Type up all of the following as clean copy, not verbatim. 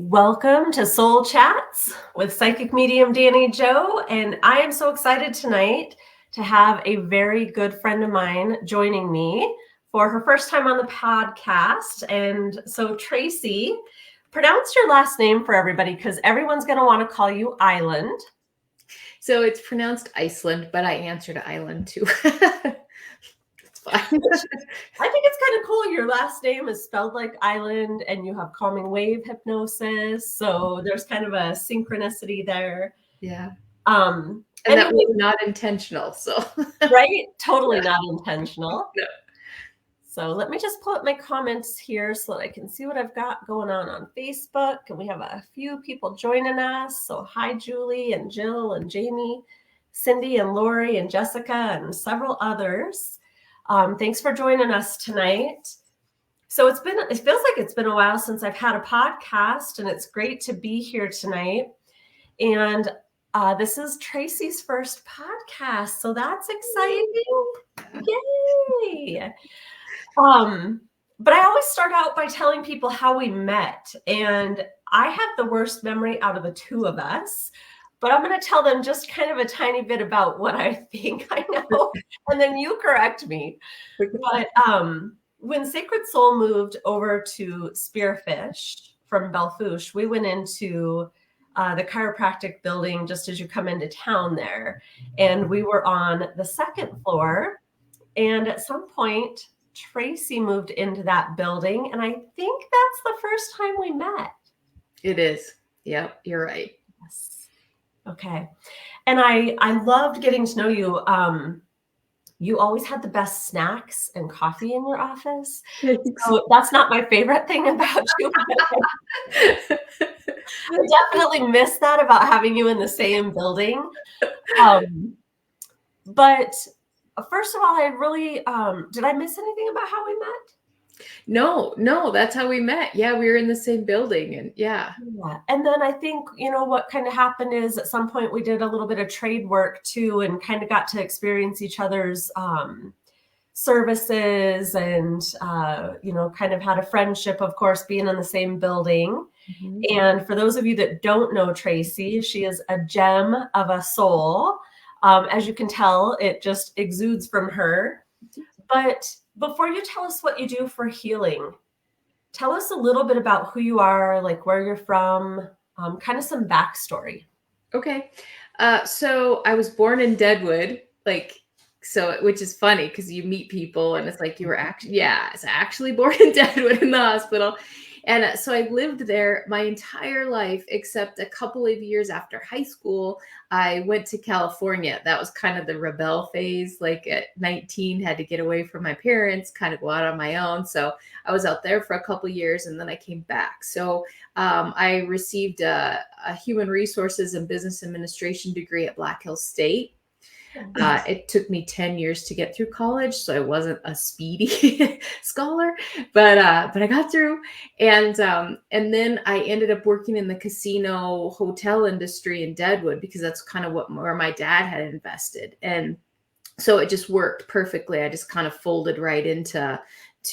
Welcome to Soul Chats with Psychic Medium Dani Joe, and I am so excited tonight to have a very good friend of mine joining me for her first time on the podcast. And so Tracy, pronounce your last name for everybody because everyone's going to want to call you Island. So it's pronounced Iceland, but I answer to Island too. It's fine. I think it's kind of cool. Your last name is spelled like Island and you have calming wave hypnosis. So there's kind of a synchronicity there. Yeah. And that was not intentional. So right? Totally not intentional. No. So let me just pull up my comments here so that I can see what I've got going on Facebook. And we have a few people joining us. So hi, Julie and Jill and Jamie, Cindy and Lori and Jessica and several others. Thanks for joining us tonight. So it feels like it's been a while since I've had a podcast, and it's great to be here tonight. And this is Tracy's first podcast, so that's exciting. Yay! But I always start out by telling people how we met, and I have the worst memory out of the two of us. But I'm going to tell them just kind of a tiny bit about what I think I know, and then you correct me. But when Sacred Soul moved over to Spearfish from Belfouche, we went into the chiropractic building just as you come into town there. And we were on the second floor. And at some point, Tracy moved into that building. And I think that's the first time we met. It is. Yep, you're right. Yes. Okay. And I loved getting to know you. You always had the best snacks and coffee in your office. So that's not my favorite thing about you. I definitely miss that about having you in the same building. But first of all, I really, did I miss anything about how we met? No, that's how we met. Yeah, we were in the same building, and yeah. And then I think, what kind of happened is at some point we did a little bit of trade work too, and kind of got to experience each other's services and, kind of had a friendship, of course, being in the same building. Mm-hmm. And for those of you that don't know Tracy, she is a gem of a soul. As you can tell, it just exudes from her. But before you tell us what you do for healing, tell us a little bit about who you are, like where you're from, kind of some backstory. Okay. So I was born in Deadwood, which is funny because you meet people and it's like you were actually born in Deadwood in the hospital. And so I lived there my entire life, except a couple of years after high school, I went to California. That was kind of the rebel phase. Like at 19, had to get away from my parents, kind of go out on my own. So I was out there for a couple of years and then I came back. So I received a human resources and business administration degree at Black Hills State. It took me 10 years to get through college, so I wasn't a speedy scholar, but I got through. And then I ended up working in the casino hotel industry in Deadwood because that's kind of where my dad had invested. And so it just worked perfectly. I just kind of folded right into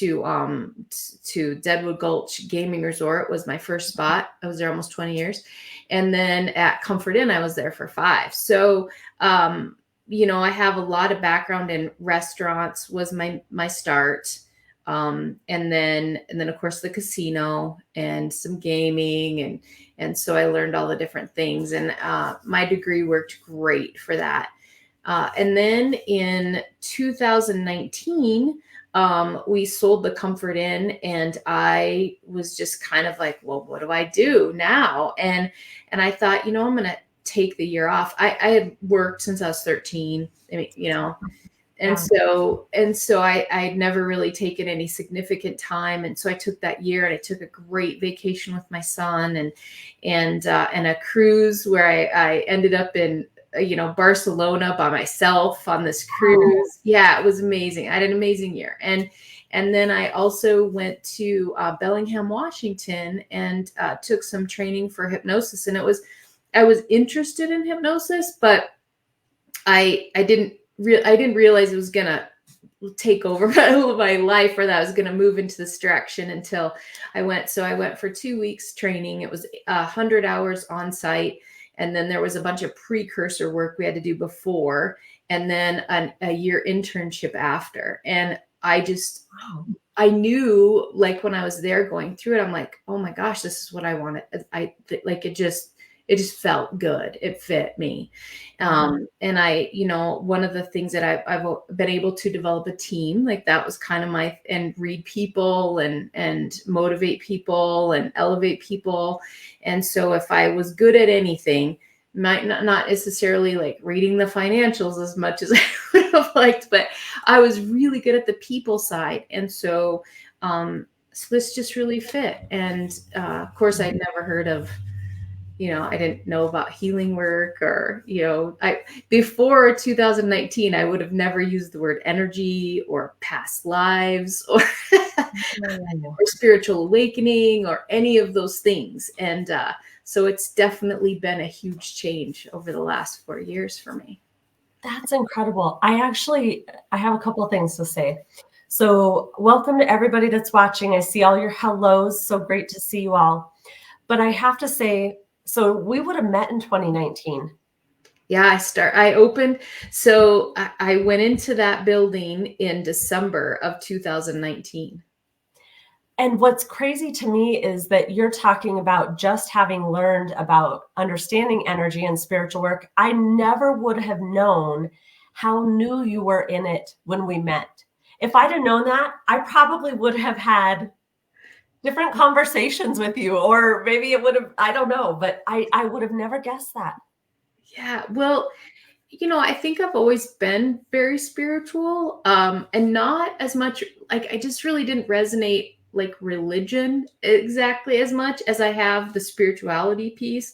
Deadwood Gulch Gaming Resort was my first spot. I was there almost 20 years. And then at Comfort Inn, I was there for 5. So, I have a lot of background in restaurants was my start. And then of course the casino and some gaming. And so I learned all the different things, and my degree worked great for that. And then in 2019, we sold the Comfort Inn, and I was just kind of like, well, what do I do now? And I thought, I'm going to take the year off. I had worked since I was 13, and so I'd never really taken any significant time. And so I took that year and I took a great vacation with my son and a cruise where I ended up in, Barcelona by myself on this cruise. Yeah, it was amazing. I had an amazing year. And then I also went to Bellingham, Washington and took some training for hypnosis. And I was interested in hypnosis, but I didn't realize it was gonna take over my life, or that I was going to move into this direction until I went. So I went for 2 weeks training. It was 100 hours on site. And then there was a bunch of precursor work we had to do before, and then a year internship after. And I knew, like, when I was there going through it, I'm like, oh my gosh, this is what I wanted. It just felt good. It fit me. And one of the things that I've been able to develop a team, like that was kind of and read people and motivate people and elevate people. And so if I was good at anything, might not necessarily like reading the financials as much as I would have liked, but I was really good at the people side. And so, so this just really fit. And of course, I'd never heard of, I didn't know about healing work, or, before 2019, I would have never used the word energy or past lives or, or spiritual awakening or any of those things. And so it's definitely been a huge change over the last 4 years for me. That's incredible. I have a couple of things to say. So welcome to everybody that's watching. I see all your hellos. So great to see you all. But I have to say, so we would have met in 2019. Yeah, I opened. So I went into that building in December of 2019. And what's crazy to me is that you're talking about just having learned about understanding energy and spiritual work. I never would have known how new you were in it when we met. If I'd have known that, I probably would have had different conversations with you, or maybe it would have, I don't know, but I would have never guessed that. Yeah. Well, I think I've always been very spiritual, and not as much, like, I just really didn't resonate like religion exactly as much as I have the spirituality piece.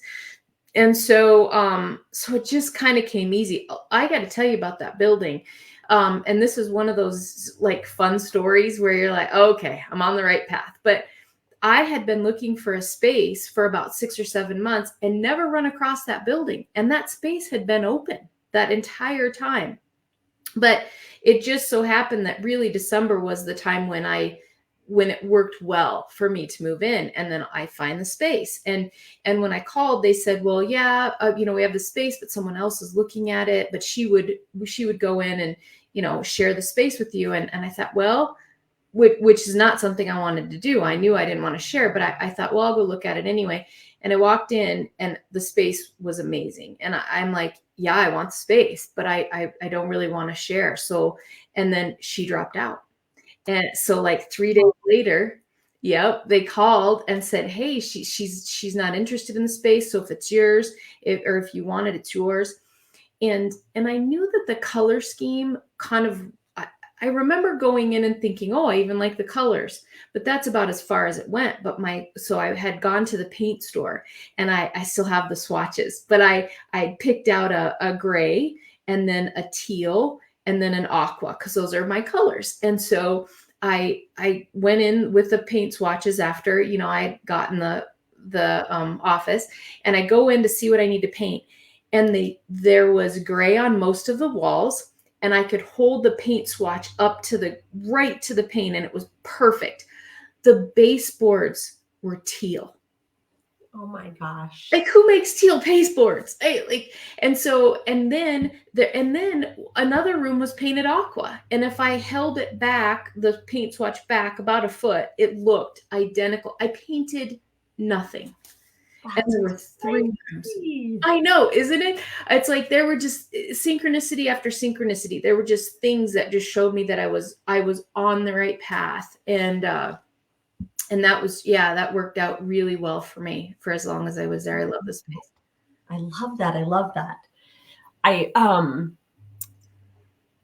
And so, so it just kind of came easy. I got to tell you about that building. And this is one of those like fun stories where you're like, oh, okay, I'm on the right path. But I had been looking for a space for about 6 or 7 months and never run across that building. And that space had been open that entire time. But it just so happened that really December was the time when it worked well for me to move in, and then I find the space. And when I called, they said, well, yeah, we have the space, but someone else is looking at it, but she would go in and, share the space with you. And I thought, well, which is not something I wanted to do. I knew I didn't want to share, but I thought, well, I'll go look at it anyway. And I walked in and the space was amazing. And I'm like, yeah, I want the space, but I don't really want to share. So, and then she dropped out. And so like 3 days later, yep, they called and said, hey, she's not interested in the space. So if it's yours, or if you want it, it's yours. And I knew that the color scheme kind of, I remember going in and thinking, oh, I even like the colors, but that's about as far as it went. But so I had gone to the paint store, and I still have the swatches, but I picked out a gray, and then a teal, and then an aqua, because those are my colors. And so I went in with the paint swatches after, I had gotten the office, and I go in to see what I need to paint. And there was gray on most of the walls, and I could hold the paint swatch up to right to the paint, and it was perfect. The baseboards were teal. Oh my gosh. Like, who makes teal baseboards? And then another room was painted aqua. And if I held it back, the paint swatch back about a foot, it looked identical. I painted nothing. And there were 3 rooms. I know, isn't it? It's like there were just synchronicity after synchronicity. There were just things that just showed me that I was on the right path. And that was, that worked out really well for me for as long as I was there. I love the space. I love that. I love that.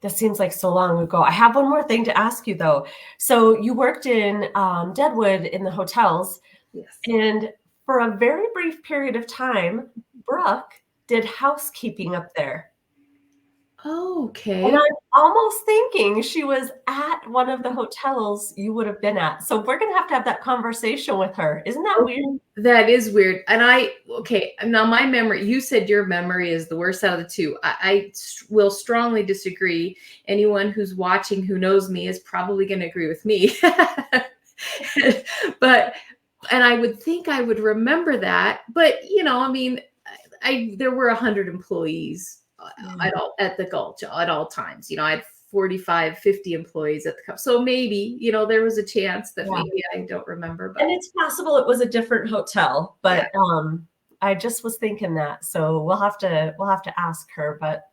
This seems like so long ago. I have one more thing to ask you though. So you worked in Deadwood in the hotels. Yes. And for a very brief period of time, Brooke did housekeeping up there. Okay. And I'm almost thinking she was at one of the hotels you would have been at. So we're gonna have to have that conversation with her. Isn't that weird? That is weird. And okay, now my memory, you said your memory is the worst out of the two. Will strongly disagree. Anyone who's watching who knows me is probably going to agree with me. But, and I would think I would remember that. But, I mean, there were 100 employees at the Gulch at all times. I had 45, 50 employees at the cup. So maybe, there was a chance that Yeah. maybe I don't remember. But And it's possible it was a different hotel, but I just was thinking that. So we'll have to ask her. But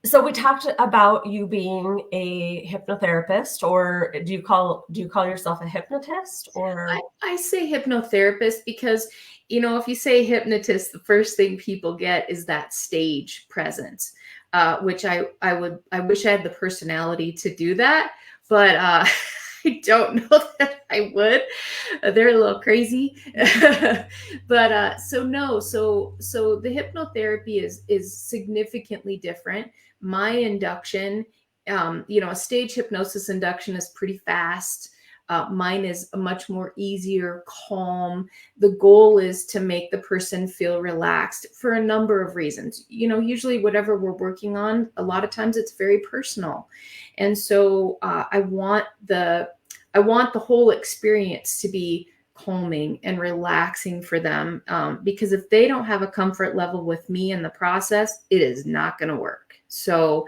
so we talked about you being a hypnotherapist, or do you call yourself a hypnotist? Or I say hypnotherapist because, if you say hypnotist, the first thing people get is that stage presence, which I wish I had the personality to do that, but I don't know that I would. They're a little crazy, but so no, so the hypnotherapy is significantly different. My induction, a stage hypnosis induction is pretty fast. Mine is a much more easier, calm. The goal is to make the person feel relaxed for a number of reasons. Usually whatever we're working on, a lot of times it's very personal. And so I want the whole experience to be calming and relaxing for them, because if they don't have a comfort level with me in the process, it is not going to work. So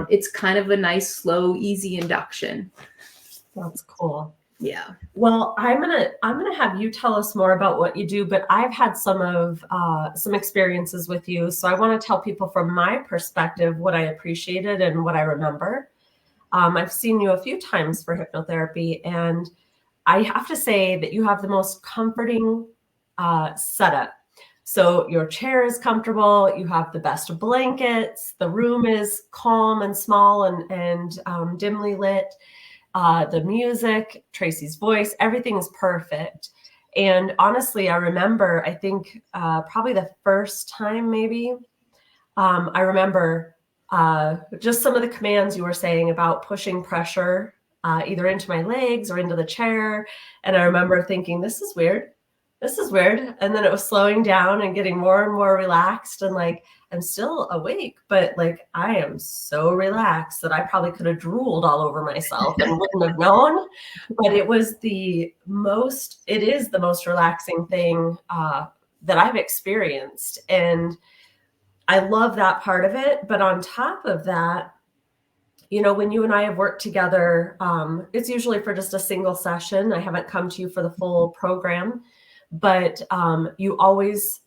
it's kind of a nice, slow, easy induction. that's cool. Yeah. Well, I'm gonna have you tell us more about what you do, but I've had some experiences with you, so I want to tell people from my perspective what I appreciated and what I remember. I've seen you a few times for hypnotherapy, and I have to say that you have the most comforting setup. So your chair is comfortable. You have the best blankets. The room is calm and small and dimly lit. The music, Tracy's voice, everything is perfect. And honestly, I remember, I think probably the first time maybe, I remember just some of the commands you were saying about pushing pressure either into my legs or into the chair. And I remember thinking, this is weird. This is weird. And then it was slowing down and getting more and more relaxed. And like, I'm still awake, but like, I am so relaxed that I probably could have drooled all over myself and wouldn't have known. But it is the most relaxing thing that I've experienced. And I love that part of it. But on top of that, when you and I have worked together, it's usually for just a single session. I haven't come to you for the full program, but you always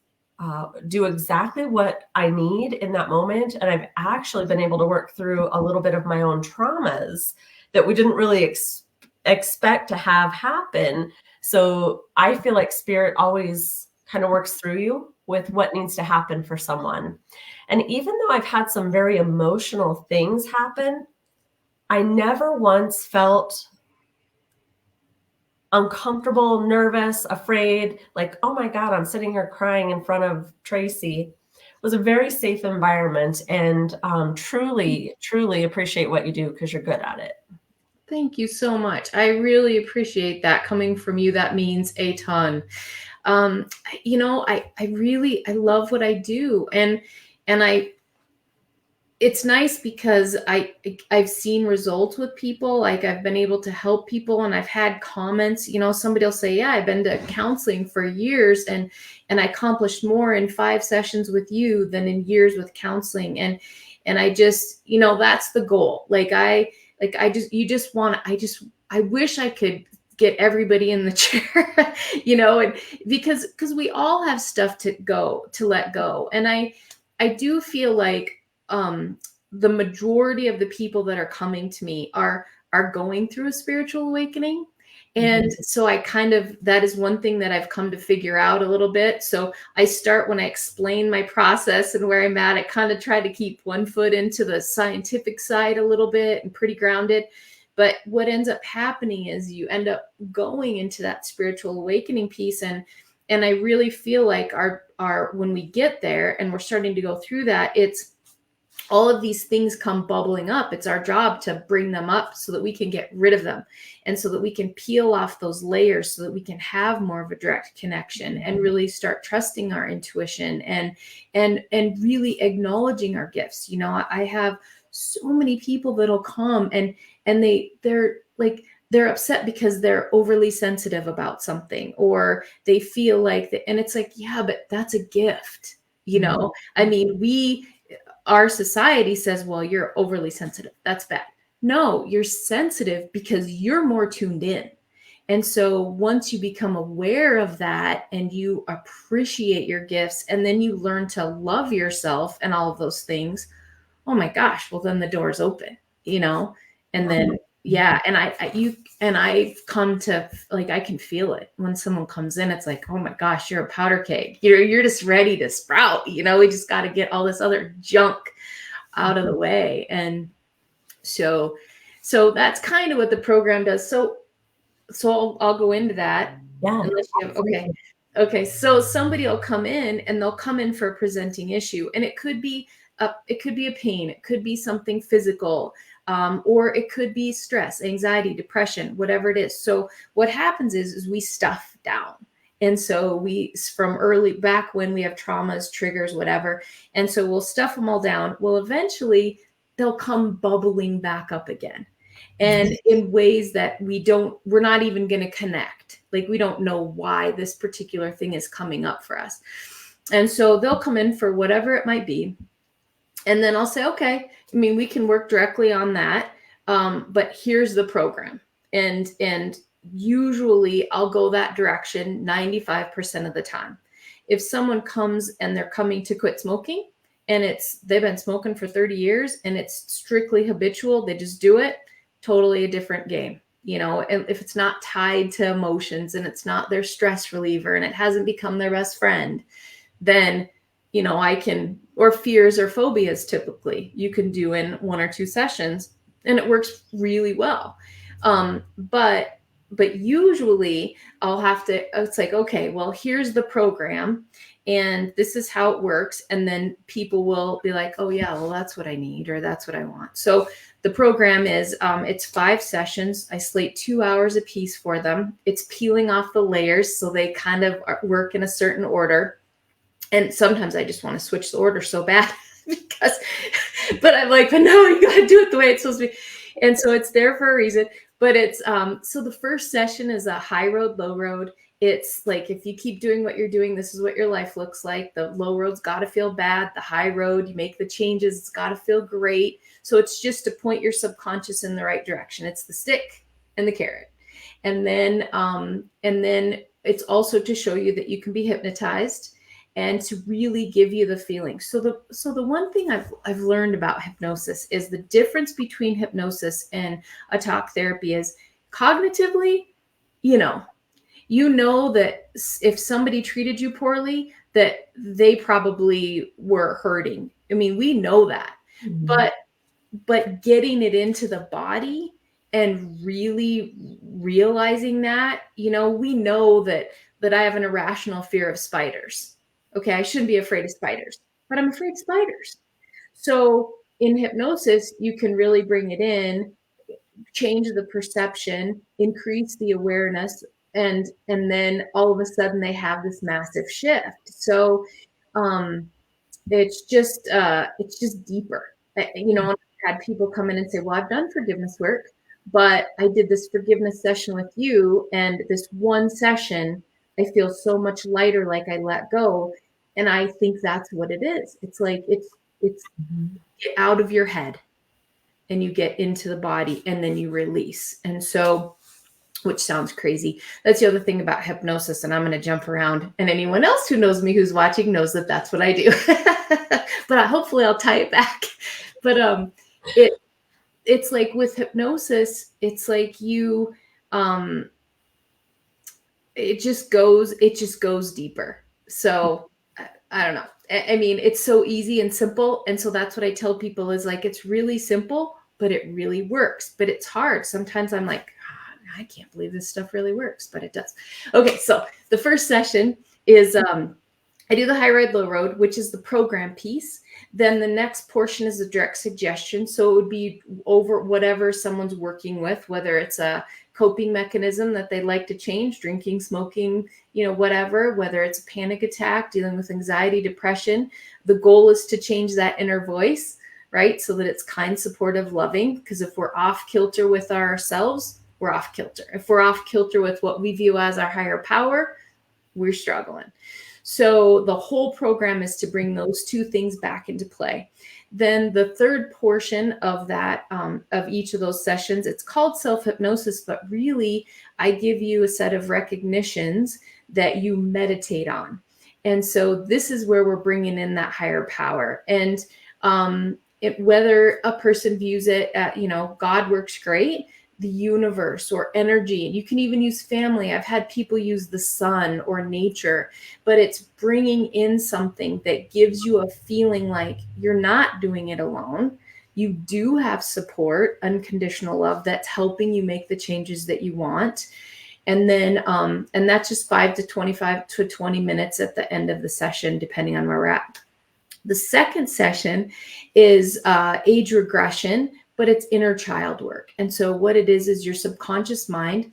do exactly what I need in that moment. And I've actually been able to work through a little bit of my own traumas that we didn't really expect to have happen. So I feel like spirit always kind of works through you with what needs to happen for someone. And even though I've had some very emotional things happen, I never once felt uncomfortable, nervous, afraid, like, oh my God, I'm sitting here crying in front of Tracy. It was a very safe environment, and truly, truly appreciate what you do because you're good at it. Thank you so much. I really appreciate that coming from you. That means a ton. I love what I do. And it's nice because I've seen results with people. Like I've been able to help people, and I've had comments, somebody will say, yeah, I've been to counseling for years and I accomplished more in 5 sessions with you than in years with counseling. And I just, that's the goal. I wish I could get everybody in the chair, and because we all have stuff to let go. And I do feel like the majority of the people that are coming to me are going through a spiritual awakening. And so that is one thing that I've come to figure out a little bit. So I start, when I explain my process and where I'm at, I kind of try to keep one foot into the scientific side a little bit and pretty grounded. But what ends up happening is you end up going into that spiritual awakening piece. And And I really feel like our when we get there and we're starting to go through that, it's all of these things come bubbling up. It's our job to bring them up so that we can get rid of them, and so that we can peel off those layers, so that we can have more of a direct connection and really start trusting our intuition and really acknowledging our gifts. You know, I have so many people that'll come and they're like, they're upset because they're overly sensitive about something, or they feel like that, and it's like, yeah, but that's a gift. You know, I mean, our society says, well, you're overly sensitive. That's bad. No, you're sensitive because you're more tuned in. And so once you become aware of that and you appreciate your gifts, and then you learn to love yourself and all of those things, oh my gosh, well, then the door's open, you know? And then, yeah. And I've come to, like, I can feel it when someone comes in. It's like, oh my gosh, you're a powder keg. You're just ready to sprout. You know, we just got to get all this other junk out of the way. And so that's kind of what the program does. So I'll go into that. Yeah. Unless you have, okay. So somebody will come in and they'll come in for a presenting issue, and it could be a pain, it could be something physical, or it could be stress, anxiety, depression, whatever it is. So what happens is we stuff down. And so from early back when we have traumas, triggers, whatever. And so we'll stuff them all down. Well, eventually they'll come bubbling back up again. And in ways that we're not even going to connect. Like, we don't know why this particular thing is coming up for us. And so they'll come in for whatever it might be. And then I'll say, okay, I mean, we can work directly on that. But here's the program. And usually I'll go that direction 95% of the time. If someone comes and they're coming to quit smoking, and they've been smoking for 30 years and it's strictly habitual, they just do it, totally a different game. You know, and if it's not tied to emotions and it's not their stress reliever and it hasn't become their best friend, then, you know, or fears or phobias, typically you can do in 1 or 2 sessions, and it works really well. But usually it's like, okay, well, here's the program and this is how it works. And then people will be like, oh yeah, well, that's what I need, or that's what I want. So the program is, it's 5 sessions. I slate 2 hours a piece for them. It's peeling off the layers, so they kind of work in a certain order. And sometimes I just want to switch the order so bad but I'm like, but no, you got to do it the way it's supposed to be. And so it's there for a reason. But it's, so the first session is a high road, low road. It's like, if you keep doing what you're doing, this is what your life looks like. The low road's got to feel bad. The high road, you make the changes, it's got to feel great. So it's just to point your subconscious in the right direction. It's the stick and the carrot. And then it's also to show you that you can be hypnotized, and to really give you the feeling. So the one thing I've learned about hypnosis is the difference between hypnosis and a talk therapy is, cognitively, you know that if somebody treated you poorly, that they probably were hurting. I mean, we know that. But getting it into the body and really realizing that, you know, we know that I have an irrational fear of spiders. Okay, I shouldn't be afraid of spiders, but I'm afraid of spiders. So in hypnosis, you can really bring it in, change the perception, increase the awareness, and then all of a sudden they have this massive shift. So it's just deeper. You know, I've had people come in and say, well, I've done forgiveness work, but I did this forgiveness session with you, and this one session, I feel so much lighter, like I let go. And I think that's what it is. It's like, it's get out of your head and you get into the body, and then you release. And so, which sounds crazy. That's the other thing about hypnosis. And I'm going to jump around, and anyone else who knows me, who's watching, knows that that's what I do. But hopefully I'll tie it back. But it's like with hypnosis, it's like you, it just goes deeper. So I don't know. I mean, it's so easy and simple. And so that's what I tell people is, like, it's really simple, but it really works. But it's hard. Sometimes I'm like, I can't believe this stuff really works, but it does. Okay, so the first session, is I do the high ride, low road, which is the program piece. Then the next portion is the direct suggestion. So it would be over whatever someone's working with, whether it's a coping mechanism that they like to change, drinking, smoking, whatever, whether it's a panic attack, dealing with anxiety, depression. The goal is to change that inner voice, right? So that it's kind, supportive, loving. Because if we're off kilter with ourselves, we're off kilter. If we're off kilter with what we view as our higher power, we're struggling. So the whole program is to bring those two things back into play. Then the third portion of that, of each of those sessions, it's called self-hypnosis, but really I give you a set of recognitions that you meditate on. And so this is where we're bringing in that higher power. And whether a person views it at, God works great, the universe or energy, and you can even use family. I've had people use the sun or nature, but it's bringing in something that gives you a feeling like you're not doing it alone. You do have support, unconditional love that's helping you make the changes that you want. And then, and that's just 5 to 25 to 20 minutes at the end of the session, depending on where we're at. The second session is age regression, but it's inner child work. And so what it is your subconscious mind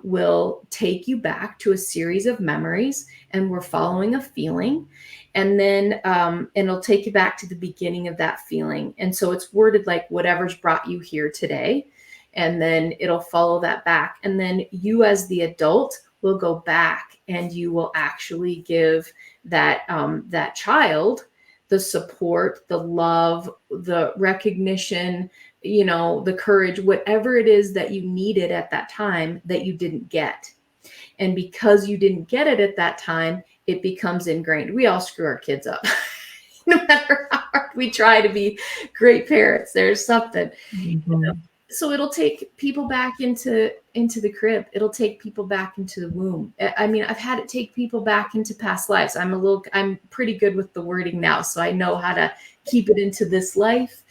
will take you back to a series of memories, and we're following a feeling. And then and it'll take you back to the beginning of that feeling. And so it's worded like whatever's brought you here today. And then it'll follow that back. And then you as the adult will go back and you will actually give that that child the support, the love, the recognition, the courage, whatever it is that you needed at that time that you didn't get. And because you didn't get it at that time, it becomes ingrained. We all screw our kids up. No matter how hard we try to be great parents, there's something. Mm-hmm. So it'll take people back into the crib. It'll take people back into the womb. I mean, I've had it take people back into past lives. I'm pretty good with the wording now, so I know how to keep it into this life.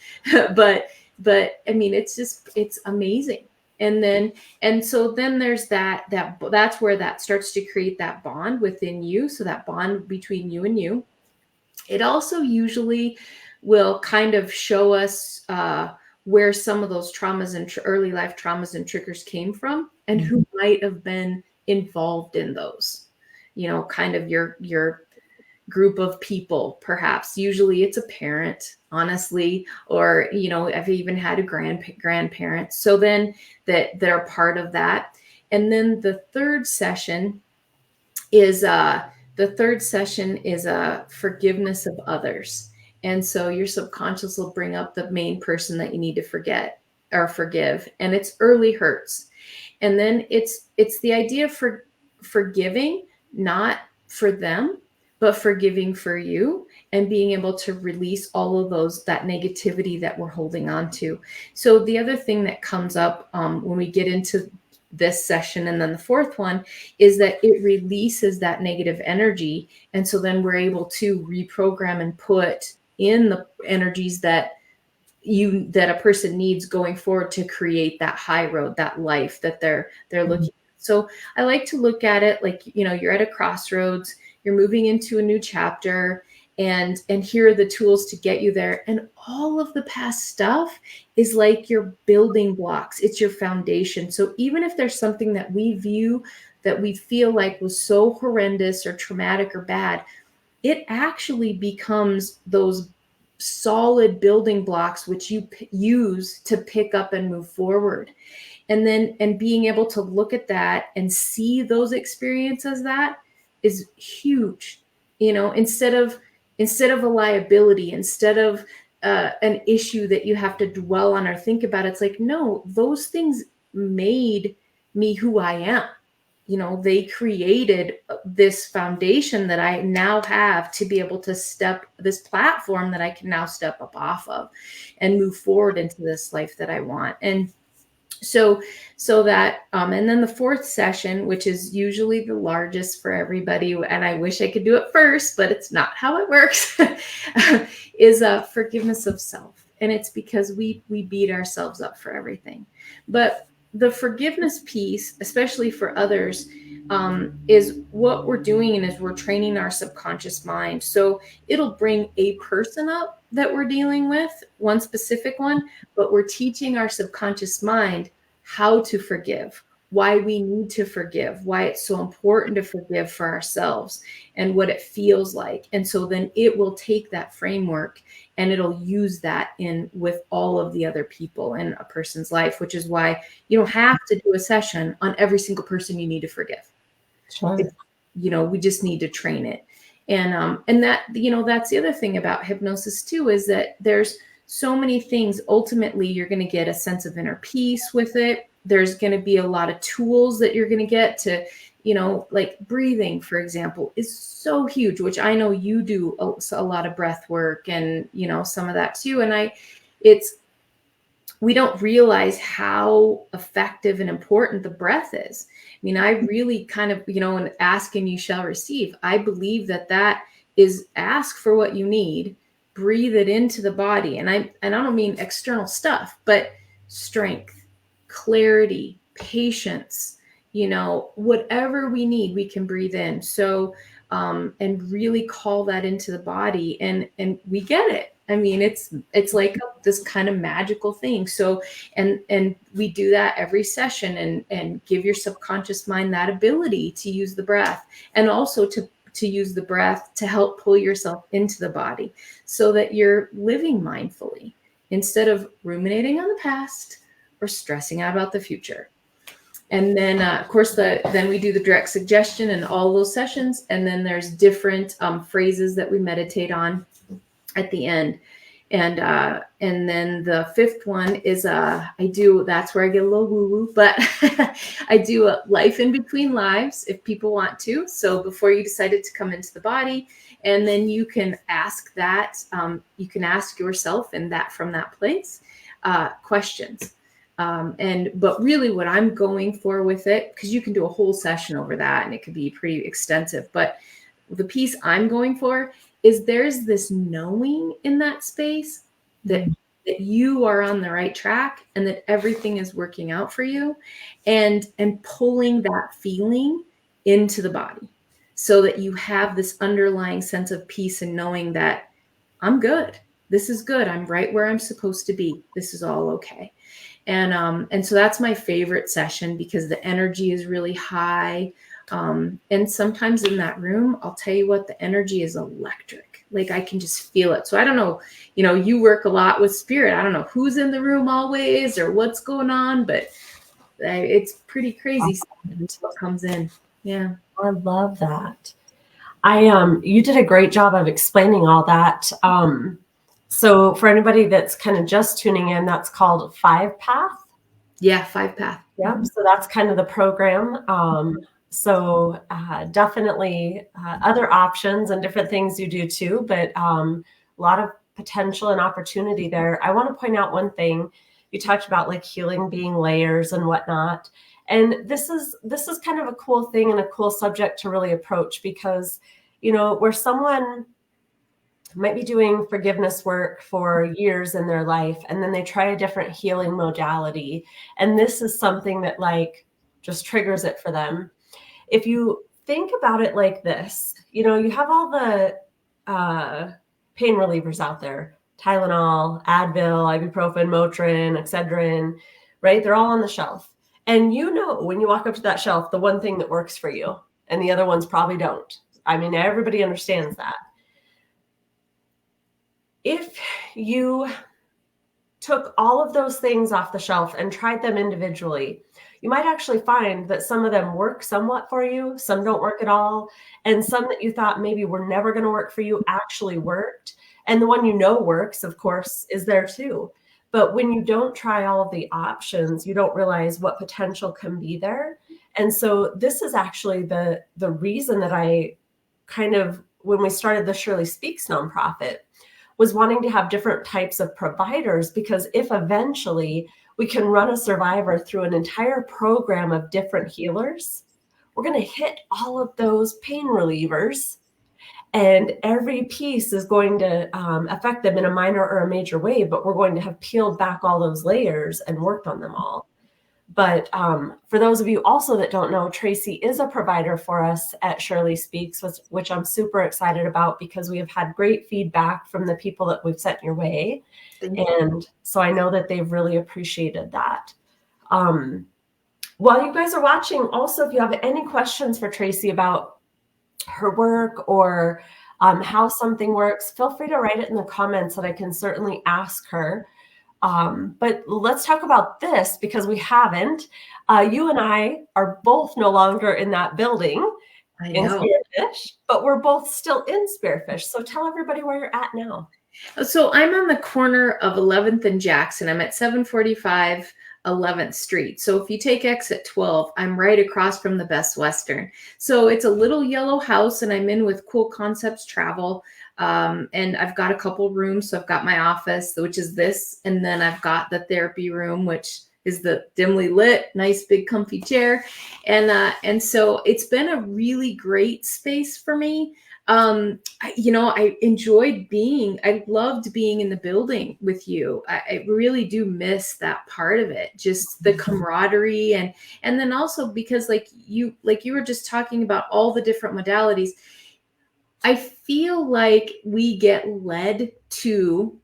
but I mean, it's amazing. And so then there's that's where that starts to create that bond within you. So that bond between you and you. It also usually will kind of show us, where some of those traumas and early life traumas and triggers came from, and who might have been involved in those, kind of your group of people, perhaps. Usually it's a parent, honestly, or, I've even had a grandparent. So then that are part of that. And then the third session is a forgiveness of others. And so your subconscious will bring up the main person that you need to forget or forgive. And it's early hurts. And then it's the idea for forgiving, not for them, but forgiving for you, and being able to release all of that negativity that we're holding on to. So the other thing that comes up when we get into this session, and then the fourth one, is that it releases that negative energy. And so then we're able to reprogram and put in the energies that a person needs going forward to create that high road, that life that they're looking at. So I like to look at it like, you're at a crossroads, you're moving into a new chapter, and here are the tools to get you there. And all of the past stuff is like your building blocks. It's your foundation. So even if there's something that we view that we feel like was so horrendous or traumatic or bad, it actually becomes those solid building blocks which you use to pick up and move forward. And being able to look at that and see those experiences, that is huge. Instead of a liability, instead of an issue that you have to dwell on or think about, it's like, no, those things made me who I am. They created this foundation that I now have to be able to this platform that I can now step up off of and move forward into this life that I want. And so that, and then the fourth session, which is usually the largest for everybody, and I wish I could do it first, but it's not how it works, is forgiveness of self. And it's because we beat ourselves up for everything. But the forgiveness piece, especially for others, is what we're doing, and is we're training our subconscious mind. So it'll bring a person up that we're dealing with, one specific one, but we're teaching our subconscious mind how to forgive, why we need to forgive, why it's so important to forgive for ourselves, and what it feels like. And so then it will take that framework and it'll use that in with all of the other people in a person's life, which is why you don't have to do a session on every single person you need to forgive. Sure. It's, we just need to train it. And that, that's the other thing about hypnosis too, is that there's so many things. Ultimately, you're going to get a sense of inner peace with it. There's going to be a lot of tools that you're going to get to, like breathing, for example, is so huge, which I know you do a lot of breath work and, some of that too. And we don't realize how effective and important the breath is. I mean, I really kind of, in ask and you shall receive, I believe that is ask for what you need, breathe it into the body. And I don't mean external stuff, but strength, clarity, patience, whatever we need, we can breathe in. So, and really call that into the body, and we get it. I mean, it's like this kind of magical thing. So, and we do that every session, and give your subconscious mind that ability to use the breath, and also to use the breath to help pull yourself into the body, so that you're living mindfully instead of ruminating on the past or stressing out about the future. And then, of course, then we do the direct suggestion in all those sessions. And then there's different phrases that we meditate on at the end. And then the fifth one is that's where I get a little woo-woo, but I do a life in between lives if people want to. So before you decided to come into the body, and then you can ask that, you can ask yourself in that, from that place, questions. But really what I'm going for with it, because you can do a whole session over that and it could be pretty extensive, but the piece I'm going for is there's this knowing in that space that you are on the right track and that everything is working out for you, and pulling that feeling into the body so that you have this underlying sense of peace and knowing that I'm good. This is good. I'm right where I'm supposed to be. This is all okay. And so that's my favorite session because the energy is really high. And sometimes in that room, I'll tell you what, the energy is electric. Like I can just feel it. So I don't know, you work a lot with spirit. I don't know who's in the room always or what's going on, but it's pretty crazy until it comes in. Yeah. I love that. You did a great job of explaining all that. So for anybody that's kind of just tuning in, that's called 5-Path. Yeah, 5-Path. Yeah. So that's kind of the program. So definitely other options and different things you do too, but a lot of potential and opportunity there. I want to point out one thing. You talked about like healing being layers and whatnot. And this is kind of a cool thing and a cool subject to really approach because, where someone might be doing forgiveness work for years in their life, and then they try a different healing modality. And this is something that like just triggers it for them. If you think about it like this, you have all the pain relievers out there, Tylenol, Advil, ibuprofen, Motrin, Excedrin, right? They're all on the shelf. And when you walk up to that shelf, the one thing that works for you and the other ones probably don't. I mean, everybody understands that. If you took all of those things off the shelf and tried them individually, you might actually find that some of them work somewhat for you, some don't work at all, and some that you thought maybe were never going to work for you actually worked. And the one works, of course, is there too. But when you don't try all of the options, you don't realize what potential can be there. And so this is actually the reason that I kind of, when we started the Shirley Speaks nonprofit, was wanting to have different types of providers, because if eventually we can run a survivor through an entire program of different healers, we're going to hit all of those pain relievers, and every piece is going to affect them in a minor or a major way, but we're going to have peeled back all those layers and worked on them all. But for those of you also that don't know, Tracy is a provider for us at Shirley Speaks, which I'm super excited about because we have had great feedback from the people that we've sent your way. Thank you. And so I know that they've really appreciated that. While you guys are watching, also, if you have any questions for Tracy about her work or how something works, feel free to write it in the comments and I can certainly ask her. But let's talk about this because we haven't. You and I are both no longer in that building in Spearfish, but we're both still in Spearfish. So tell everybody where you're at now. So I'm on the corner of 11th and Jackson. I'm at 745 11th Street. So if you take exit 12, I'm right across from the Best Western. So it's a little yellow house and I'm in with Cool Concepts Travel. And I've got a couple rooms. So I've got my office, which is this, and then I've got the therapy room, which is the dimly lit, nice big comfy chair. And so it's been a really great space for me. I enjoyed I loved being in the building with you. I really do miss that part of it, just the camaraderie. And then also because like you were just talking about all the different modalities, I feel like we get led to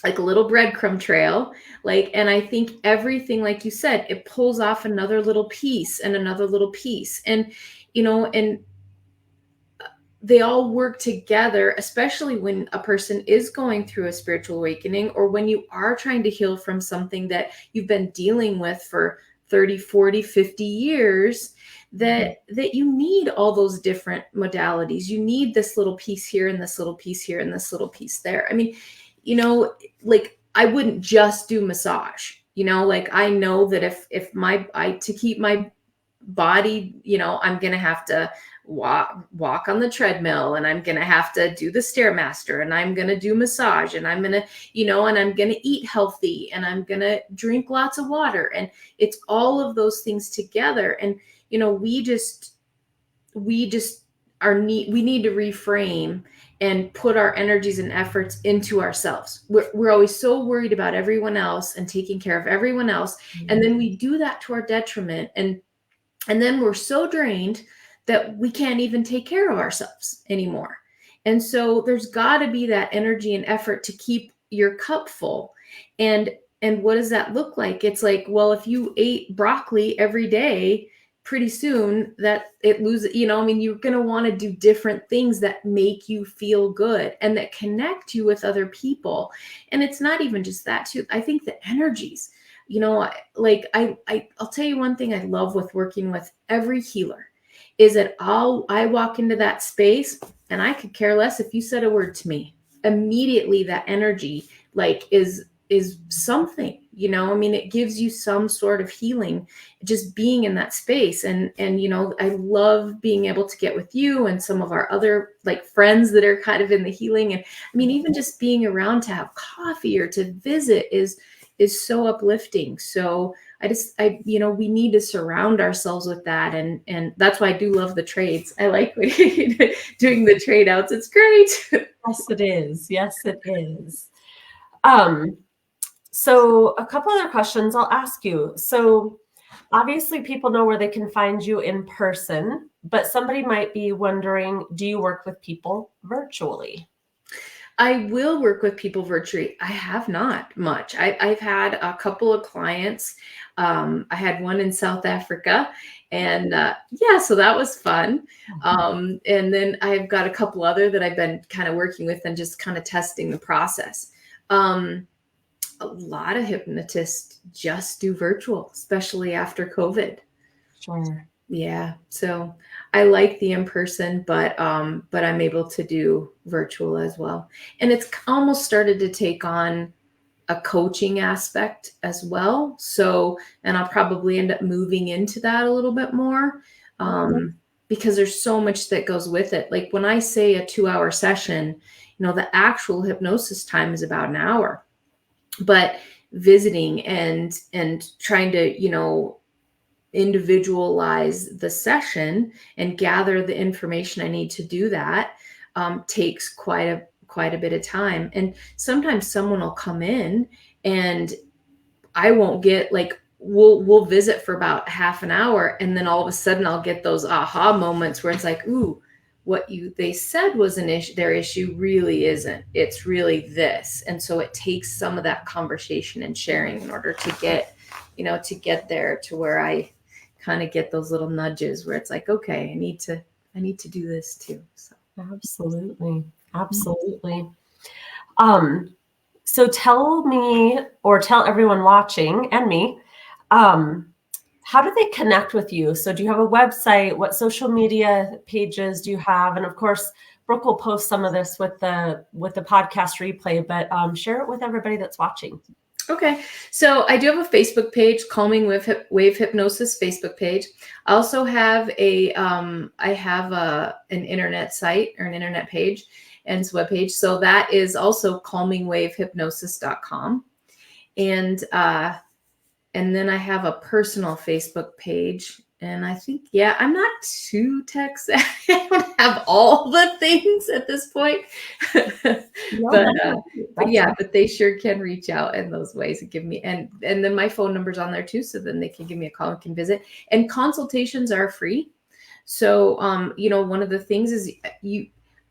like a little breadcrumb trail, and I think everything, like you said, it pulls off another little piece and another little piece. And, and they all work together, especially when a person is going through a spiritual awakening or when you are trying to heal from something that you've been dealing with for 30, 40, 50 years, that you need all those different modalities. You need this little piece here and this little piece here and this little piece there. I mean, I wouldn't just do massage, I know that if to keep my body, I'm going to have to walk on the treadmill and I'm going to have to do the Stairmaster and I'm going to do massage and I'm going to, and I'm going to eat healthy and I'm going to drink lots of water. And it's all of those things together. And, we need to reframe and put our energies and efforts into ourselves. We're always so worried about everyone else and taking care of everyone else. Mm-hmm. And then we do that to our detriment. And then we're so drained that we can't even take care of ourselves anymore. And so there's got to be that energy and effort to keep your cup full. And what does that look like? It's like, well, if you ate broccoli every day, pretty soon that it loses, you're going to want to do different things that make you feel good and that connect you with other people. And it's not even just that too. I think the energies, I'll tell you one thing I love with working with every healer is that I walk into that space and I could care less if you said a word to me. Immediately that energy is something, it gives you some sort of healing just being in that space. And I love being able to get with you and some of our other friends that are kind of in the healing. And even just being around to have coffee or to visit is so uplifting. So we need to surround ourselves with that. And that's why I do love the trades. I like doing the trade outs. It's great. Yes, it is. Yes, it is. So a couple other questions I'll ask you. So obviously people know where they can find you in person, but somebody might be wondering, do you work with people virtually? I will work with people virtually. I have not much. I've had a couple of clients. I had one in South Africa and so that was fun. And then I've got a couple other that I've been kind of working with and just kind of testing the process. A lot of hypnotists just do virtual, especially after COVID. Sure. Yeah. So I like the in-person, but I'm able to do virtual as well. And it's almost started to take on a coaching aspect as well. So, and I'll probably end up moving into that a little bit more because there's so much that goes with it. Like when I say a 2-hour session, the actual hypnosis time is about an hour, but visiting and trying to, individualize the session and gather the information I need to do that takes quite a bit of time. And sometimes someone will come in and I won't get we'll visit for about half an hour, and then all of a sudden I'll get those aha moments where it's like, ooh, what they said was an issue, their issue really isn't. It's really this. And so it takes some of that conversation and sharing in order to get, to get there to where I kind of get those little nudges where it's like, okay, I need to do this too. So Absolutely. Absolutely. So tell me, or tell everyone watching and me, how do they connect with you? So do you have a website? What social media pages do you have? And of course, Brooke will post some of this with the podcast replay, but share it with everybody that's watching. Okay. So I do have a Facebook page, Calming Wave Hypnosis Facebook page. I also have an internet site, or an internet page, and it's a webpage. So that is also calmingwavehypnosis.com. And then I have a personal Facebook page, and I think, I'm not too tech savvy. I don't have all the things at this point, but they sure can reach out in those ways and give me, and then my phone number's on there too. So then they can give me a call and can visit, and consultations are free. So, one of the things is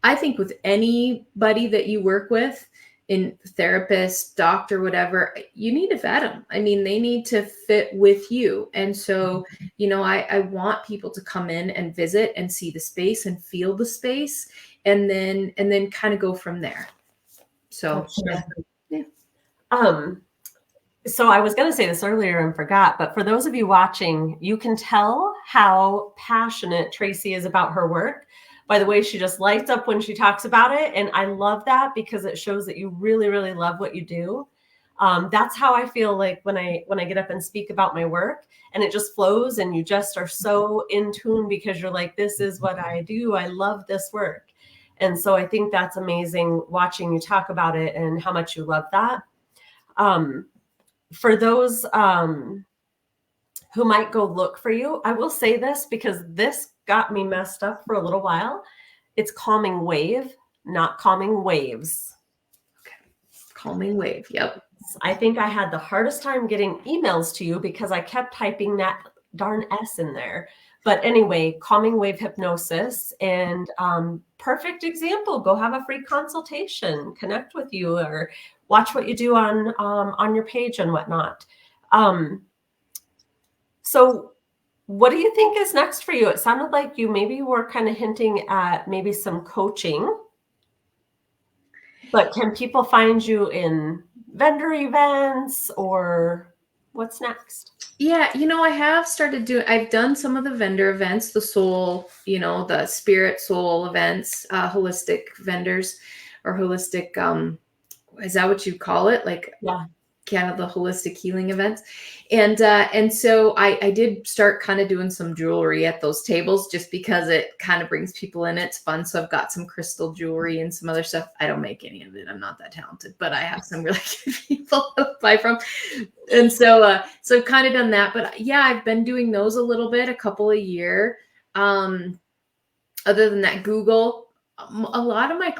I think with anybody that you work with, in therapist, doctor, whatever, you need to vet them. I mean, they need to fit with you. And so, I want people to come in and visit and see the space and feel the space, and then kind of go from there. So, yeah. So I was going to say this earlier and forgot, but for those of you watching, you can tell how passionate Tracy is about her work by the way she just lights up when she talks about it. And I love that because it shows that you really, really love what you do. That's how I feel like when I get up and speak about my work, and it just flows and you just are so in tune because you're like, this is what I do. I love this work. And so I think that's amazing watching you talk about it and how much you love that. For those who might go look for you, I will say this because this got me messed up for a little while. It's Calming Wave, not Calming Waves. Okay. Calming Wave. Yep. I think I had the hardest time getting emails to you because I kept typing that darn S in there. But anyway, Calming Wave Hypnosis, and perfect example. Go have a free consultation, connect with you, or watch what you do on your page and whatnot. So what do you think is next for you? It sounded like you maybe were kind of hinting at maybe some coaching, but can people find you in vendor events, or what's next? Yeah, I have started I've done some of the vendor events, the soul, the spirit soul events, holistic vendors, or holistic, is that what you call it? Like, yeah, kind of the holistic healing events. And so I did start kind of doing some jewelry at those tables just because it kind of brings people in. It's fun. So I've got some crystal jewelry and some other stuff. I don't make any of it. I'm not that talented, but I have some really good people to buy from. And so I've kind of done that. But yeah, I've been doing those a little bit, a couple a year. Other than that, Google, a lot of my,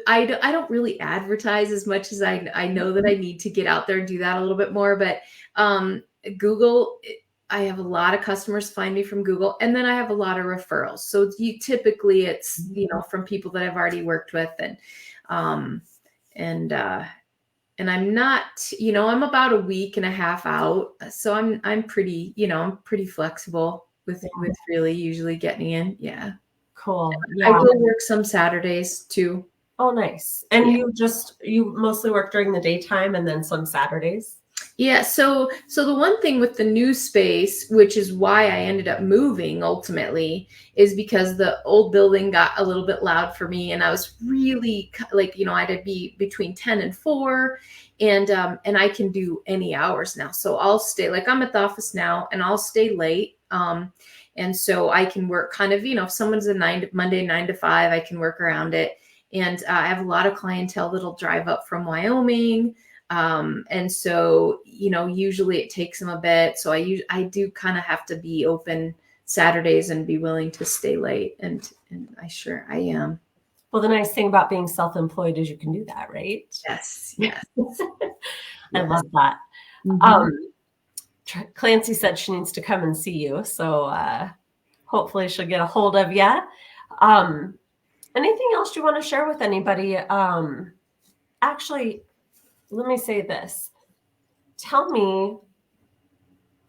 I don't really advertise as much as I know that I need to get out there and do that a little bit more. But Google, I have a lot of customers find me from Google, and then I have a lot of referrals. So typically it's, from people that I've already worked with, and I'm not, I'm about a week and a half out. So I'm pretty, I'm pretty flexible with really usually getting in. Yeah. Cool. Yeah. I will work some Saturdays too. Oh, nice. And you mostly work during the daytime and then some Saturdays? Yeah. So the one thing with the new space, which is why I ended up moving ultimately, is because the old building got a little bit loud for me. And I was really like, I had to be between 10 and 4, and I can do any hours now. So I'll stay, like, I'm at the office now and I'll stay late. And so I can work kind of, if someone's Monday 9 to 5, I can work around it. And I have a lot of clientele that'll drive up from Wyoming. And so, usually it takes them a bit. So I do kind of have to be open Saturdays and be willing to stay late. And I am. Well, the nice thing about being self-employed is you can do that, right? Yes. Yes. I love that. Mm-hmm. Clancy said she needs to come and see you. So hopefully she'll get a hold of you. Anything else you want to share with anybody? Actually, let me say this. Tell me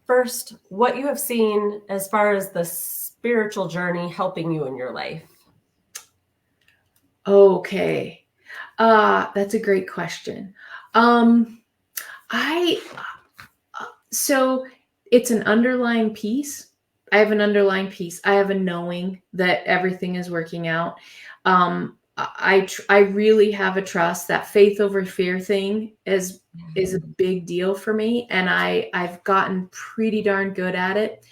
first what you have seen as far as the spiritual journey helping you in your life. Okay. That's a great question. So it's an underlying piece. I have an underlying piece. I have a knowing that everything is working out. I really have a trust. That faith over fear thing is a big deal for me, and I've gotten pretty darn good at it.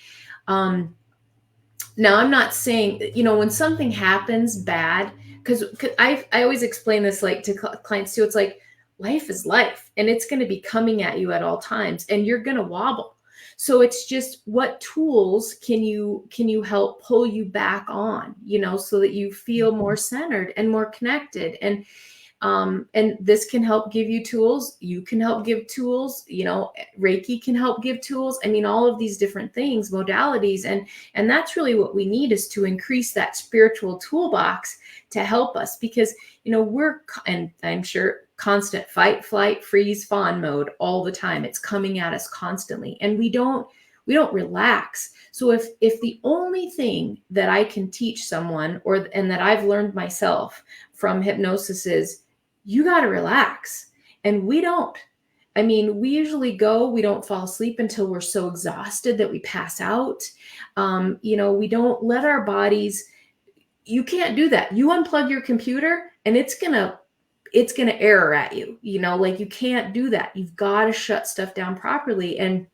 Now I'm not saying, when something happens bad, because I always explain this like to clients too. It's like life is life, and it's going to be coming at you at all times, and you're going to wobble. So it's just, what tools can you help pull you back on, so that you feel more centered and more connected. And this can help give you tools. You can help give tools, Reiki can help give tools. I mean, all of these different things, modalities. And that's really what we need, is to increase that spiritual toolbox to help us, because, and I'm sure, constant fight, flight, freeze, fawn mode all the time. It's coming at us constantly, and we don't relax. So if the only thing that I can teach someone, and that I've learned myself from hypnosis, is you got to relax. And we don't. I mean, we usually we don't fall asleep until we're so exhausted that we pass out. We don't let our bodies, you can't do that. You unplug your computer and it's going to error at you, like, you can't do that. You've got to shut stuff down properly, and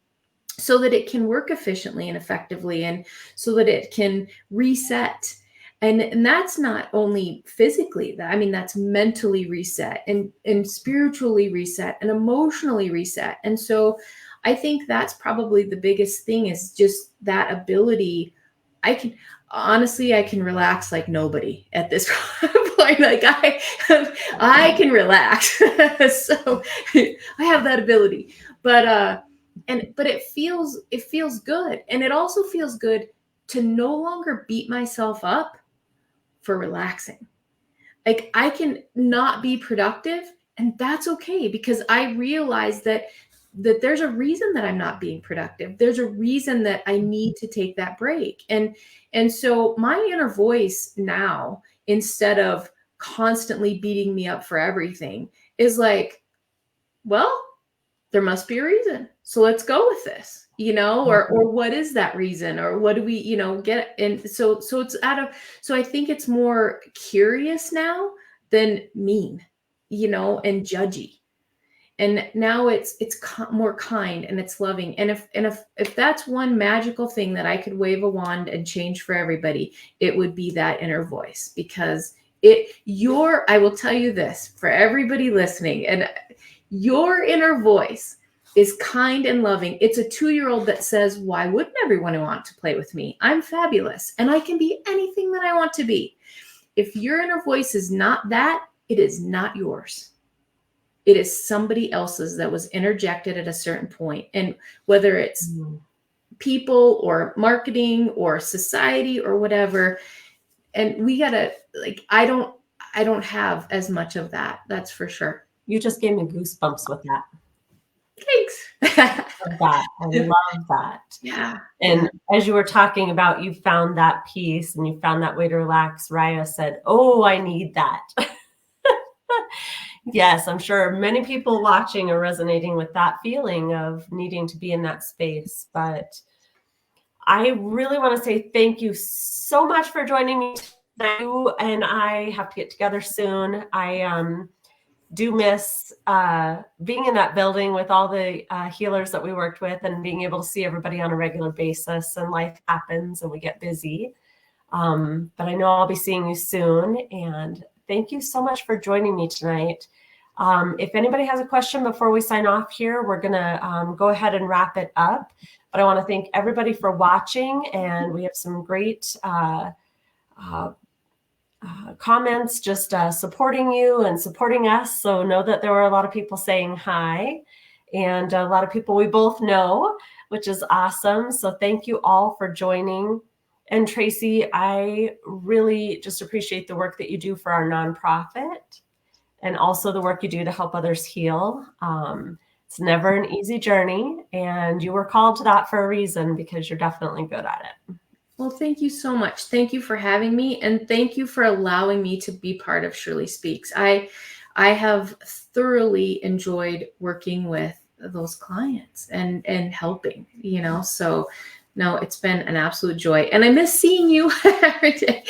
so that it can work efficiently and effectively, and so that it can reset. And that's not only physically, that's mentally reset, and spiritually reset, and emotionally reset. And so I think that's probably the biggest thing, is just that ability. I can relax like nobody at this point. Like I can relax. So I have that ability, but it feels good. And it also feels good to no longer beat myself up for relaxing. Like, I can not be productive, and that's okay, because I realize that there's a reason that I'm not being productive. There's a reason that I need to take that break. And so my inner voice now, instead of constantly beating me up for everything, is like, well, there must be a reason. So let's go with this, or what is that reason? Or what do we, get? And so it's so I think it's more curious now than mean, and judgy. And now it's more kind, and it's loving. And if that's one magical thing that I could wave a wand and change for everybody, it would be that inner voice. Because I will tell you this, for everybody listening, and your inner voice is kind and loving. It's a 2-year-old that says, why wouldn't everyone want to play with me? I'm fabulous, and I can be anything that I want to be. If your inner voice is not that, it is not yours. It is somebody else's that was interjected at a certain point. And whether it's people or marketing or society or whatever, and we gotta, I don't have as much of that. That's for sure. You just gave me goosebumps with that. Thanks. I love that. Yeah. And as you were talking about, you found that peace and you found that way to relax. Raya said, oh, I need that. Yes, I'm sure many people watching are resonating with that feeling of needing to be in that space. But I really want to say thank you so much for joining me today. You and I have to get together soon. I do miss being in that building with all the healers that we worked with, and being able to see everybody on a regular basis. And life happens and we get busy. But I know I'll be seeing you soon. And thank you so much for joining me tonight. If anybody has a question before we sign off here, we're going to go ahead and wrap it up. But I want to thank everybody for watching. And we have some great comments just supporting you and supporting us. So know that there were a lot of people saying hi, and a lot of people we both know. which is awesome. So thank you all for joining. And Tracy, I really just appreciate the work that you do for our nonprofit and also the work you do to help others heal. It's never an easy journey, and you were called to that for a reason because you're definitely good at it. Well, thank you so much. Thank you for having me, and thank you for allowing me to be part of Shirley Speaks. I have thoroughly enjoyed working with those clients and helping, so no, it's been an absolute joy, and I miss seeing you every day.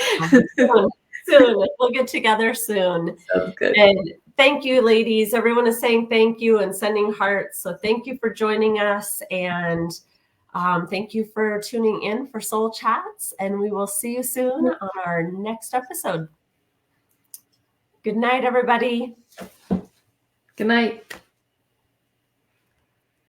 Soon. We'll get together soon. Sounds good. And thank you, ladies. Everyone is saying thank you and sending hearts. So thank you for joining us. And thank you for tuning in for Soul Chats. And we will see you soon on our next episode. Good night, everybody. Good night.